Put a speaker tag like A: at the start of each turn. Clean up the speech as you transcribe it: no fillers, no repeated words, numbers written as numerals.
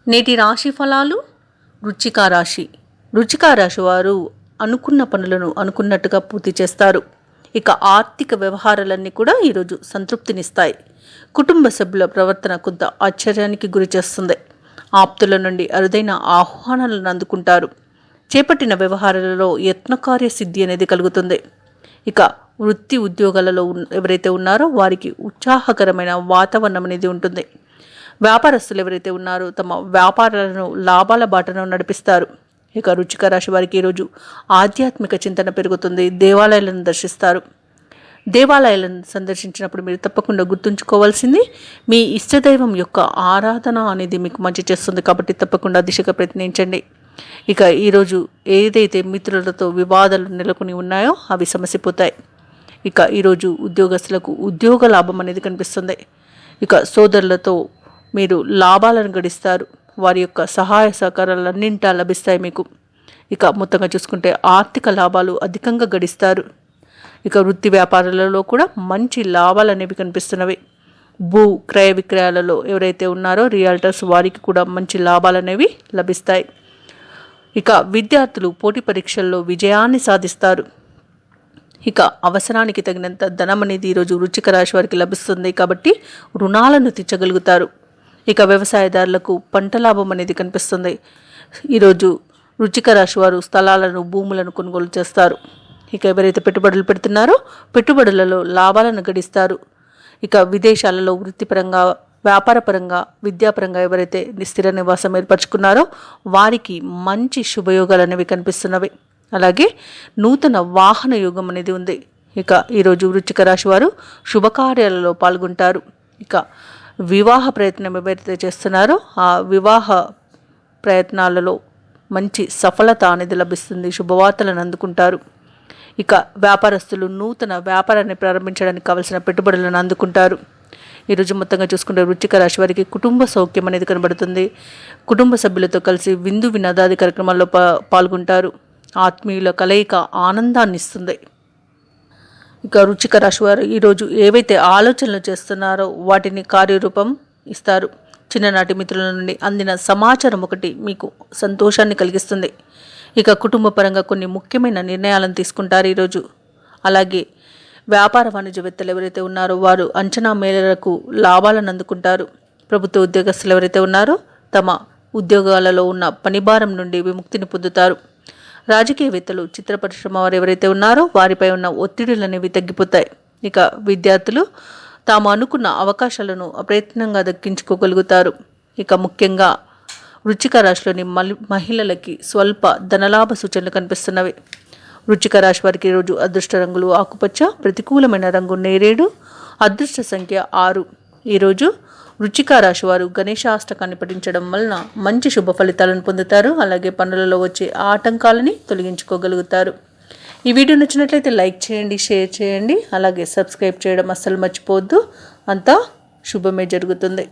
A: నేటి రాశి ఫలాలు. వృశ్చిక రాశి. వృశ్చిక రాశి వారు అనుకున్న పనులను అనుకున్నట్టుగా పూర్తి చేస్తారు. ఇక ఆర్థిక వ్యవహారాలన్నీ కూడా ఈరోజు సంతృప్తినిస్తాయి. కుటుంబ సభ్యుల ప్రవర్తన కొంత ఆశ్చర్యానికి గురి చేస్తుంది. ఆప్తుల నుండి అరుదైన ఆహ్వానాలను అందుకుంటారు. చేపట్టిన వ్యవహారాలలో యత్నకార్య సిద్ధి అనేది కలుగుతుంది. ఇక వృత్తి ఉద్యోగాలలో ఎవరైతే ఉన్నారో వారికి ఉత్సాహకరమైన వాతావరణం అనేది ఉంటుంది. వ్యాపారస్తులు ఎవరైతే ఉన్నారో తమ వ్యాపారాలను లాభాల బాటను నడిపిస్తారు. ఇక వృశ్చిక రాశి వారికి ఈరోజు ఆధ్యాత్మిక చింతన పెరుగుతుంది. దేవాలయాలను దర్శిస్తారు. దేవాలయాలను సందర్శించినప్పుడు మీరు తప్పకుండా గుర్తుంచుకోవాల్సింది మీ ఇష్టదైవం యొక్క ఆరాధన అనేది మీకు మంచి చేస్తుంది. కాబట్టి తప్పకుండా దిశగా ప్రయత్నించండి. ఇక ఈరోజు ఏదైతే మిత్రులతో వివాదాలు నెలకొని ఉన్నాయో అవి సమసిపోతాయి. ఇక ఈరోజు ఉద్యోగస్తులకు ఉద్యోగ లాభం అనేది కనిపిస్తుంది. ఇక సోదరులతో మీరు లాభాలను గడిస్తారు. వారి యొక్క సహాయ సహకారాలన్నింటా లభిస్తాయి మీకు. ఇక మొత్తంగా చూసుకుంటే ఆర్థిక లాభాలు అధికంగా గడిస్తారు. ఇక వృత్తి వ్యాపారాలలో కూడా మంచి లాభాలు అనేవి కనిపిస్తున్నవి. భూ క్రయ విక్రయాలలో ఎవరైతే ఉన్నారో రియల్టర్స్ వారికి కూడా మంచి లాభాలు అనేవి లభిస్తాయి. ఇక విద్యార్థులు పోటీ పరీక్షల్లో విజయాన్ని సాధిస్తారు. ఇక అవసరానికి తగినంత ధనం అనేది ఈరోజు వృశ్చిక రాశి వారికి లభిస్తుంది. కాబట్టి రుణాలను తీర్చగలుగుతారు. ఇక వ్యవసాయదారులకు పంట లాభం అనేది కనిపిస్తుంది. ఈరోజు వృశ్చిక రాశి వారు స్థలాలను భూములను కొనుగోలు చేస్తారు. ఇక ఎవరైతే పెట్టుబడులు పెడుతున్నారో పెట్టుబడులలో లాభాలను గడిస్తారు. ఇక విదేశాలలో వృత్తిపరంగా వ్యాపారపరంగా విద్యాపరంగా ఎవరైతే స్థిర నివాసం ఏర్పరచుకున్నారో వారికి మంచి శుభయోగాలు అనేవి కనిపిస్తున్నవి. అలాగే నూతన వాహన యోగం అనేది ఉంది. ఇక ఈరోజు వృశ్చిక రాశి వారు శుభకార్యాలలో పాల్గొంటారు. ఇక వివాహ ప్రయత్నం ఎవరైతే చేస్తున్నారో ఆ వివాహ ప్రయత్నాలలో మంచి సఫలత అనేది లభిస్తుంది. శుభవార్తలను అందుకుంటారు. ఇక వ్యాపారస్తులు నూతన వ్యాపారాన్ని ప్రారంభించడానికి కావలసిన పెట్టుబడులను అందుకుంటారు. ఈరోజు మొత్తంగా చూసుకుంటే వృశ్చిక రాశి వారికి కుటుంబ సౌఖ్యం అనేది కనబడుతుంది. కుటుంబ సభ్యులతో కలిసి విందు వినోదాది కార్యక్రమాల్లో పాల్గొంటారు. ఆత్మీయుల కలయిక ఆనందాన్ని ఇస్తుంది. ఇక వృశ్చిక రాశి వారు ఈరోజు ఏవైతే ఆలోచనలు చేస్తున్నారో వాటిని కార్యరూపం ఇస్తారు. చిన్ననాటి మిత్రుల నుండి అందిన సమాచారం ఒకటి మీకు సంతోషాన్ని కలిగిస్తుంది. ఇక కుటుంబ పరంగా కొన్ని ముఖ్యమైన నిర్ణయాలను తీసుకుంటారు ఈరోజు. అలాగే వ్యాపార వాణిజ్యవేత్తలు ఎవరైతే ఉన్నారో వారు అంచనా మేరకు లాభాలను అందుకుంటారు. ప్రభుత్వ ఉద్యోగస్తులు ఎవరైతే ఉన్నారో తమ ఉద్యోగాలలో ఉన్న పనిభారం నుండి విముక్తిని పొందుతారు. రాజకీయవేత్తలు చిత్ర పరిశ్రమ వారు ఎవరైతే ఉన్నారో వారిపై ఉన్న ఒత్తిడులు అనేవి తగ్గిపోతాయి. ఇక విద్యార్థులు తాము అనుకున్న అవకాశాలను అప్రయత్నంగా దక్కించుకోగలుగుతారు. ఇక ముఖ్యంగా వృశ్చిక రాశిలోని మహిళలకి స్వల్ప ధనలాభ సూచనలు కనిపిస్తున్నవి. వృశ్చిక రాశి వారికి ఈరోజు అదృష్ట రంగులు ఆకుపచ్చ, ప్రతికూలమైన రంగు నేరేడు, అదృష్ట సంఖ్య 6. ఈరోజు వృశ్చిక రాశి వారు గణేశాష్టకాన్ని పఠించడం వలన మంచి శుభ ఫలితాలను పొందుతారు. అలాగే పనులలో వచ్చే ఆటంకాలని తొలగించుకోగలుగుతారు. ఈ వీడియో నచ్చినట్లయితే లైక్ చేయండి, షేర్ చేయండి, అలాగే సబ్స్క్రైబ్ చేయడం అస్సలు మర్చిపోవద్దు. అంతా శుభమే జరుగుతుంది.